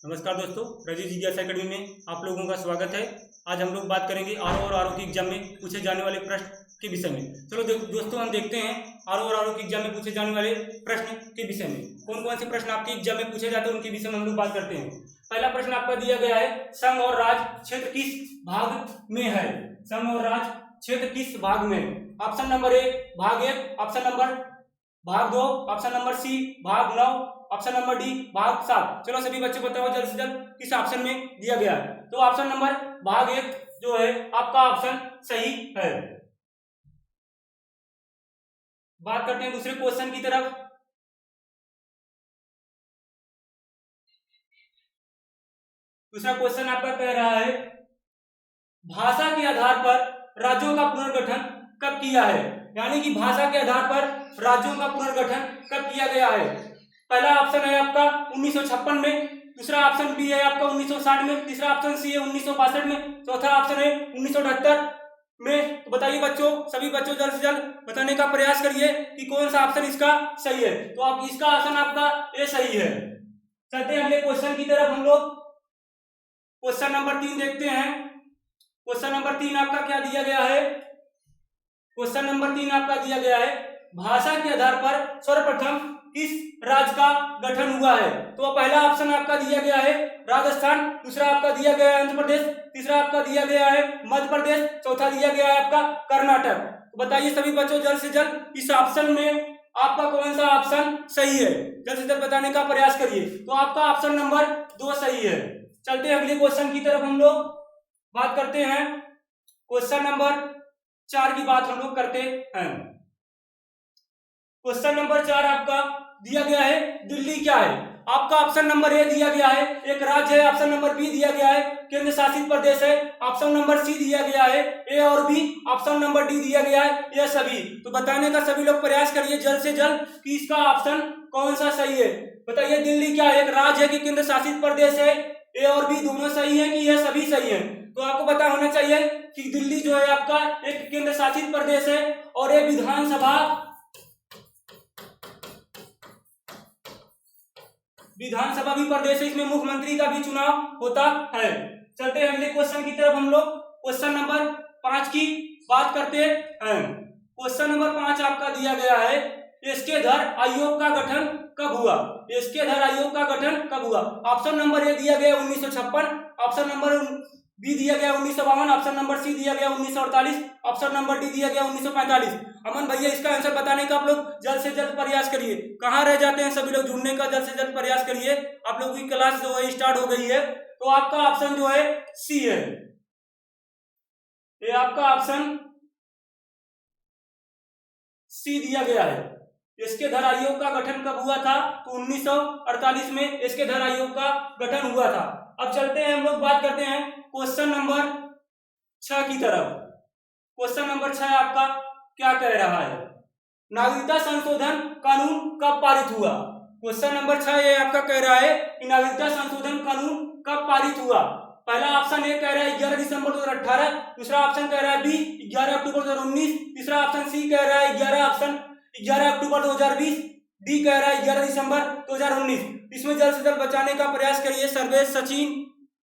नमस्कार दोस्तों, रजी जिज्ञासा अकेडमी में आप लोगों का स्वागत है। आज हम लोग बात करेंगे आरओ और आरओ की एग्जाम में पूछे जाने वाले प्रश्न के विषय में। चलो दोस्तों हम देखते हैं आरओ और आरओ की एग्जाम में पूछे जाने वाले प्रश्न के विषय में कौन कौन से प्रश्न आपके एग्जाम में पूछे जाते हैं, उनके विषय में हम लोग बात करते हैं। पहला प्रश्न आपका दिया गया है, संघ और राज क्षेत्र किस भाग में है? संघ और राज क्षेत्र किस भाग में? ऑप्शन नंबर ए भाग 1, ऑप्शन नंबर भाग 2, ऑप्शन नंबर सी भाग 9, ऑप्शन नंबर डी भाग 7। चलो सभी बच्चे बताओ जल्द से जल्द किस ऑप्शन में दिया गया है। तो ऑप्शन नंबर भाग 1 जो है आपका ऑप्शन सही है। बात करते हैं दूसरे क्वेश्चन की तरफ। दूसरा क्वेश्चन आपका कह रहा है, भाषा के आधार पर राज्यों का पुनर्गठन कब किया है? यानी कि भाषा के आधार पर राज्यों का पुनर्गठन कब किया गया है? पहला ऑप्शन है आपका 1956 में, दूसरा ऑप्शन बी है आपका 1960 में, तीसरा ऑप्शन सी है 1962 में, चौथा ऑप्शन है 1978 में। तो बताइए बच्चों, सभी बच्चों जल्द से जल्द बताने का प्रयास करिए कि कौन सा ऑप्शन इसका सही है। तो आप इसका ऑप्शन आपका ए सही है। चलते हैं अगले क्वेश्चन की तरफ हम लोग। क्वेश्चन नंबर 3 देखते हैं। क्वेश्चन नंबर 3 आपका क्या दिया गया है? क्वेश्चन नंबर 3 आपका दिया गया है, भाषा के आधार पर सर्वप्रथम किस राज्य का गठन हुआ है? तो पहला ऑप्शन आपका दिया गया है राजस्थान, दूसरा आपका दिया गया है आंध्र प्रदेश, तीसरा आपका दिया गया है मध्य प्रदेश, चौथा दिया गया है आपका कर्नाटक। तो बताइए सभी बच्चों जल्द से जल्द इस ऑप्शन में आपका कौन सा ऑप्शन सही है? जल्द से जल्द बताने का प्रयास करिए। तो आपका ऑप्शन नंबर 2 सही है। चलते हैं अगले क्वेश्चन की तरफ हम लोग बात करते हैं। क्वेश्चन नंबर 4 की बात हम लोग करते हैं। क्वेश्चन नंबर 4 आपका दिया गया है, दिल्ली क्या है? आपका ऑप्शन नंबर ए दिया गया है एक राज्य है, ऑप्शन नंबर बी दिया गया है केंद्र शासित प्रदेश है, ऑप्शन नंबर सी दिया गया है ए और बी, ऑप्शन नंबर डी दिया गया है ये सभी। तो बताने का सभी लोग प्रयास करिए जल्द से जल्द कि इसका ऑप्शन कौन सा सही है। बताइए दिल्ली क्या है, एक राज्य है कि केंद्र शासित प्रदेश है? ए और बी दोनों सही है कि यह सभी सही है? तो आपको पता होना चाहिए कि दिल्ली जो है आपका एक केंद्र शासित प्रदेश है और ये विधानसभा भी प्रदेश है, इसमें मुख्यमंत्री का भी चुनाव होता है। चलते हैं अगले क्वेश्चन की तरफ हम लोग। क्वेश्चन नंबर 5 की बात करते हैं। क्वेश्चन नंबर 5 आपका दिया गया है, एसके-धर आयोग का गठन कब हुआ? एसके-धर आयोग का गठन कब हुआ? ऑप्शन नंबर ए दिया गया 1956, ऑप्शन नंबर बी दिया गया 1952, ऑप्शन नंबर सी दिया गया 1948, ऑप्शन नंबर डी दिया गया 1945। अमन भैया इसका आंसर बताने का आप लोग जल्द से जल्द प्रयास करिए। कहाँ रह जाते हैं सभी लोग, जुड़ने का जल्द से जल्द प्रयास करिए। आप लोगों की क्लास जो है स्टार्ट हो गई है। तो आपका ऑप्शन जो है सी है। ये आपका ऑप्शन सी दिया गया है। एसके-धर आयोग का गठन कब हुआ था? तो 1948 में एसके-धर आयोग का गठन हुआ था। अब चलते हैं हम लोग बात करते हैं क्वेश्चन नंबर 6 की तरफ। क्वेश्चन नंबर 6 आपका क्या कह रहा है, नागरिकता संशोधन कानून कब पारित हुआ? क्वेश्चन नंबर 6 ये आपका कह रहा है कि नागरिकता संशोधन कानून कब पारित हुआ? पहला ऑप्शन ए कह रहा है 11 दिसंबर 2018, दूसरा ऑप्शन कह रहा है बी 11 अक्टूबर 2019, तीसरा ऑप्शन सी कह रहा है 11 अक्टूबर 2020, डी कह रहा है 11 दिसंबर 2019। इसमें जल्द से जल्द बचाने का प्रयास करिए। सर्वेश, सचिन,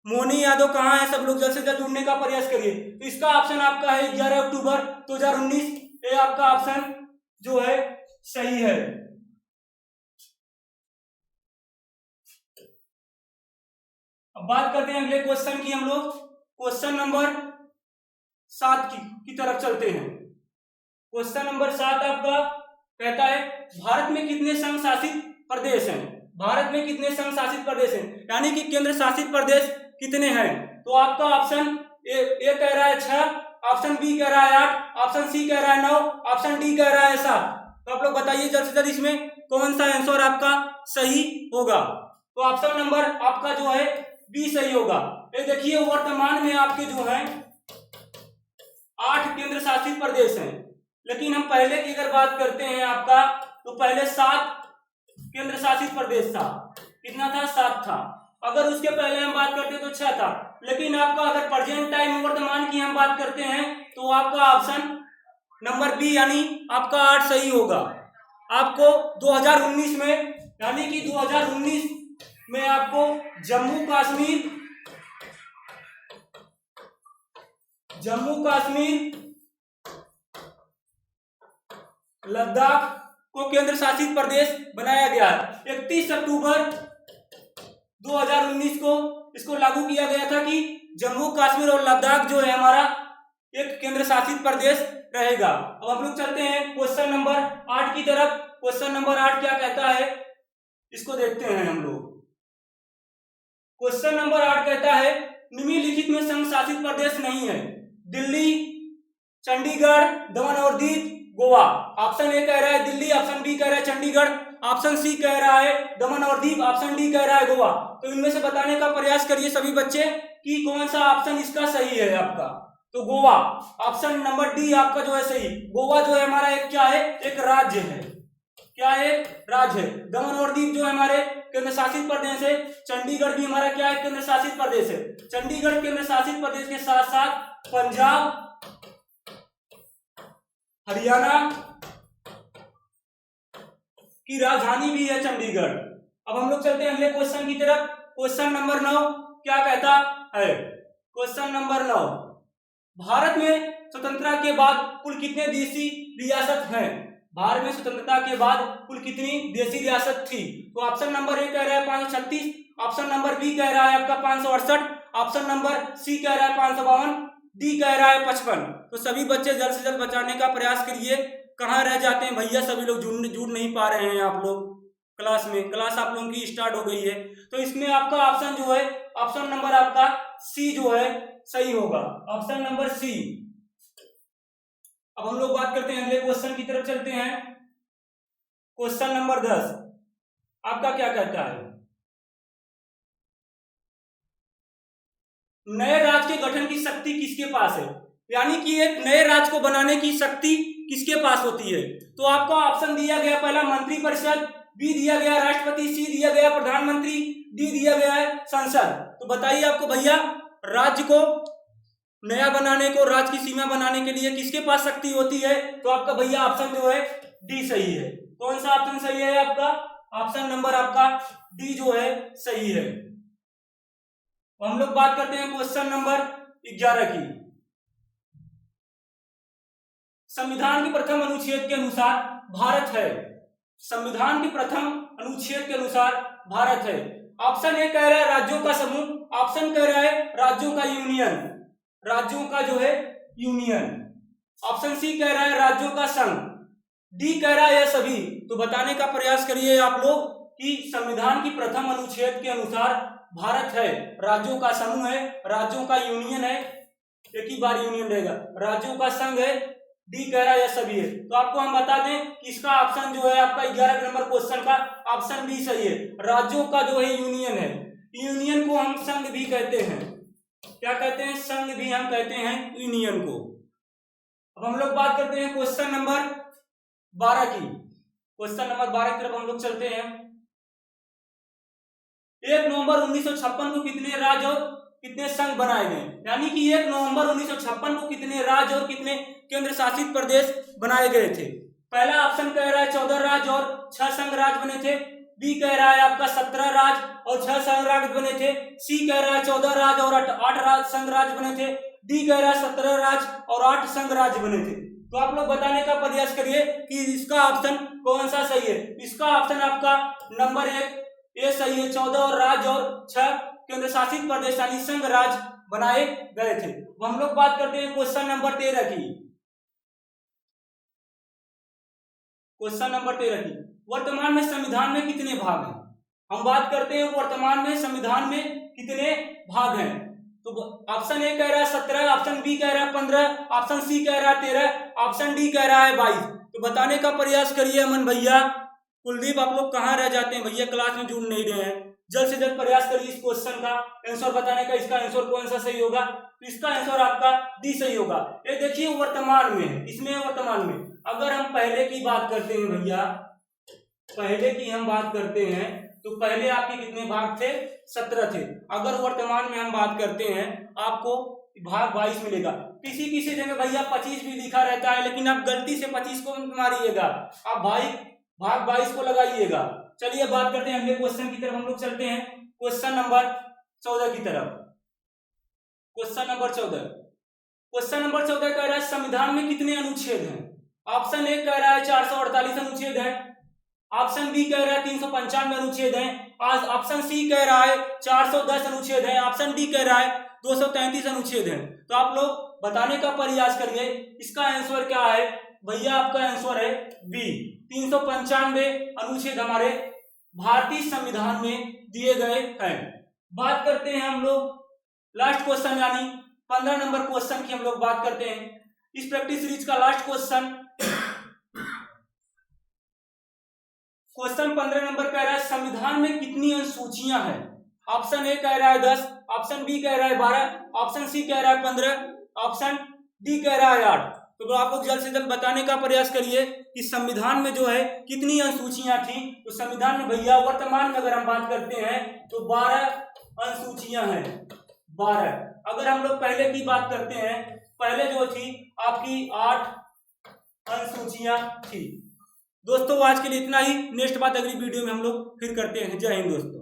मोनी यादव कहाँ है? सब लोग जल्द से जल्द जुड़ने का प्रयास करिए। तो इसका ऑप्शन आपका है 11 अक्टूबर 2019। ये आपका ऑप्शन जो है सही है। अब बात करते हैं अगले क्वेश्चन की हम लोग। क्वेश्चन नंबर 7 की तरफ चलते हैं। क्वेश्चन नंबर 7 आपका कहता है, भारत में कितने संघ शासित प्रदेश हैं? भारत में कितने संघ शासित प्रदेश हैं, यानी कि केंद्र शासित प्रदेश कितने हैं? तो आपका ऑप्शन ए कह रहा है 6, ऑप्शन बी कह रहा है 8, ऑप्शन सी कह रहा है 9, ऑप्शन डी कह रहा है 7। तो आप लोग बताइए जल्द से जल्द इसमें कौन सा आंसर आपका सही होगा? तो ऑप्शन नंबर आपका जो है बी सही होगा। ये देखिए वर्तमान में आपके जो है 8 केंद्र शासित प्रदेश हैं, लेकिन हम पहले की अगर बात करते हैं आपका, तो पहले 7 केंद्र शासित प्रदेश था। कितना था? 7 था। अगर उसके पहले हम बात करते तो 6 था। लेकिन आपका अगर प्रेजेंट टाइम वर्तमान की हम बात करते हैं तो आपका ऑप्शन नंबर बी यानी आपका 8 सही होगा। आपको 2019 में यानी कि 2019 में आपको जम्मू कश्मीर लद्दाख को केंद्र शासित प्रदेश बनाया गया है। 31 अक्टूबर 2019 को इसको लागू किया गया था कि जम्मू कश्मीर और लद्दाख जो है हमारा एक केंद्र शासित प्रदेश रहेगा। अब हम लोग चलते हैं क्वेश्चन नंबर 8 की तरफ। क्वेश्चन नंबर 8 क्या कहता है इसको देखते हैं हम लोग। क्वेश्चन नंबर 8 कहता है निम्नलिखित में संघ शासित प्रदेश नहीं है। दिल्ली, चंडीगढ़, दमन और दीव, गोवा। ऑप्शन ए कह रहा है दिल्ली, ऑप्शन बी कह रहा है चंडीगढ़, ऑप्शन सी कह रहा है दमन और दीव, ऑप्शन डी कह रहा है गोवा। तो इनमें से बताने का प्रयास करिए सभी बच्चे कि कौन सा ऑप्शन इसका सही है आपका। तो गोवा, ऑप्शन नंबर डी आपका जो है सही। गोवा जो है हमारा एक क्या है, एक राज्य है। क्या है, राज्य है। दमन और दीव जो है हमारे केंद्र शासित प्रदेश है। चंडीगढ़ भी हमारा क्या है, केंद्र शासित प्रदेश है। चंडीगढ़ केंद्र शासित प्रदेश के साथ साथ पंजाब, हरियाणा की राजधानी भी है चंडीगढ़। अब हम लोग चलते हैं अगले क्वेश्चन की तरफ। क्वेश्चन नंबर 9 क्या कहता है। क्वेश्चन नंबर 9, भारत में स्वतंत्रता के बाद कुल कितने देशी रियासत हैं। भारत में स्वतंत्रता के बाद कुल कितनी देशी रियासत थी। तो ऑप्शन नंबर ए कह रहा है 536, ऑप्शन नंबर बी कह रहा है आपका 568, ऑप्शन नंबर सी कह रहा है 552, डी कह रहा है 55। तो सभी बच्चे जल्द से जल्द बचाने का प्रयास करिए। कहाँ रह जाते हैं भैया, सभी लोग जुड़ नहीं पा रहे हैं आप लोग क्लास में। क्लास आप लोगों की स्टार्ट हो गई है। तो इसमें आपका ऑप्शन जो है, ऑप्शन नंबर आपका सी जो है सही होगा, ऑप्शन नंबर सी। अब हम लोग बात करते हैं अगले क्वेश्चन की तरफ चलते हैं। क्वेश्चन नंबर 10 आपका क्या कहता है। नए राज्य के गठन की शक्ति किसके पास है। यानी कि एक नए राज्य को बनाने की शक्ति किसके पास होती है। तो आपका ऑप्शन दिया गया पहला मंत्रिपरिषद, बी दिया गया राष्ट्रपति, सी दिया गया प्रधानमंत्री, डी दिया गया है संसद। तो बताइए आपको भैया राज्य को नया बनाने को, राज्य की सीमा बनाने के लिए किसके पास शक्ति होती है। तो आपका भैया ऑप्शन जो है डी सही है। कौन सा ऑप्शन सही है आपका, ऑप्शन नंबर आपका डी जो है सही है। तो हम लोग बात करते हैं क्वेश्चन नंबर 11 की। संविधान के प्रथम अनुच्छेद के अनुसार भारत है। संविधान के प्रथम अनुच्छेद के अनुसार भारत है। ऑप्शन ए कह रहा है राज्यों का समूह, ऑप्शन कह रहा है राज्यों का यूनियन, राज्यों का जो है यूनियन, ऑप्शन सी कह रहा है राज्यों का संघ, डी कह रहा है सभी। तो बताने का प्रयास करिए आप लोग कि संविधान की प्रथम अनुच्छेद के अनुसार भारत है, राज्यों का समूह है, राज्यों का यूनियन है, एक ही बार यूनियन रहेगा, राज्यों का संघ है, डी कह रहा है सभी है। तो आपको हम बता दें कि इसका ऑप्शन जो है आपका 11 नंबर क्वेश्चन का ऑप्शन बी सही है। राज्यों का जो है यूनियन है। यूनियन को हम संघ भी कहते हैं। क्या कहते हैं, संघ भी हम कहते हैं यूनियन को। अब हम लोग बात करते हैं क्वेश्चन नंबर 12 की। क्वेश्चन नंबर 12 की तरफ हम लोग चलते हैं। 1 नवंबर 1956 को कितने राज्य और कितने संघ बनाए गए। यानी कि 1 नवंबर 1956 को कितने राज्य और कितने केंद्र शासित प्रदेश बनाए गए थे। पहला ऑप्शन कह रहा है 14 राज्य और 6 संघ राज्य बने थे, बी कह रहा है आपका 17 राज्य और 6 संघ राज्य बने थे, सी कह रहा है 14 राज्य और 8 संघ राज्य बने थे, डी कह रहा है 17 राज्य और 8 संघ राज्य बने थे। तो आप लोग बताने का प्रयास करिए कि इसका ऑप्शन कौन सा सही है। इसका ऑप्शन आपका नंबर 1 ये सही है। 14 राज्य और 6 केंद्र शासित प्रदेश यानी संघ राज्य बनाए गए थे। तो हम लोग बात करते हैं क्वेश्चन नंबर 13 की। क्वेश्चन नंबर 13 की, वर्तमान में संविधान में कितने भाग हैं। हम बात करते हैं वर्तमान में संविधान में कितने भाग हैं। तो ऑप्शन ए कह रहा है 17, ऑप्शन बी कह रहा है 15, ऑप्शन सी कह रहा है 13, ऑप्शन डी कह रहा है 22। तो बताने का प्रयास करिए अमन भैया। कुलदीप आप लोग कहाँ रह जाते हैं भैया, क्लास में जुड़ नहीं रहे हैं। जल्द से जल्द प्रयास करिए इस क्वेश्चन का आंसर बताने का। इसका आंसर कौन सा सही होगा। तो इसका आंसर आपका डी सही होगा। ये देखिए वर्तमान में है, इसमें वर्तमान में। अगर हम पहले की बात करते हैं भैया, पहले की हम बात करते हैं तो पहले आपके कितने भाग थे, 17 थे। अगर वर्तमान में हम बात करते हैं आपको भाग 22 मिलेगा। किसी किसी जगह भैया 25 भी लिखा रहता है, लेकिन आप गलती से 25 को मारिएगा, आप भाग 22 को लगाइएगा। चलिए बात करते हैं अगले क्वेश्चन की तरफ हम लोग चलते हैं। क्वेश्चन नंबर 14 की तरफ। क्वेश्चन नंबर 14 कह रहा है संविधान में कितने अनुच्छेद हैं? ऑप्शन ए कह रहा है 448 अनुच्छेद है, ऑप्शन बी कह रहा है 395 अनुच्छेद है, ऑप्शन सी कह रहा है 410 अनुच्छेद है, ऑप्शन डी कह रहा है 233 अनुच्छेद है। तो आप लोग बताने का प्रयास करिए इसका आंसर क्या है। भैया आपका आंसर है बी, 395 अनुच्छेद हमारे भारतीय संविधान में दिए गए हैं। बात करते हैं हम लोग लास्ट क्वेश्चन यानी 15 नंबर क्वेश्चन की हम लोग बात करते हैं। इस प्रैक्टिस सीरीज का लास्ट क्वेश्चन 15 नंबर कह रहा है संविधान में कितनी अनुसूचियां हैं? ऑप्शन ए कह रहा है 10, ऑप्शन बी कह रहा है 12, ऑप्शन सी कह रहा है 15, ऑप्शन डी कह रहा है 8। तो आप लोग जल्द से जल्द बताने का प्रयास करिए कि संविधान में जो है कितनी अनुसूचियां थी। तो संविधान में भैया वर्तमान में अगर हम बात करते हैं तो 12 अनुसूचियां हैं, 12। अगर हम लोग पहले की बात करते हैं, पहले जो थी आपकी 8 अनुसूचियां थी। दोस्तों आज के लिए इतना ही, नेक्स्ट बात अगली वीडियो में हम लोग फिर करते हैं। जय हिंद दोस्तों।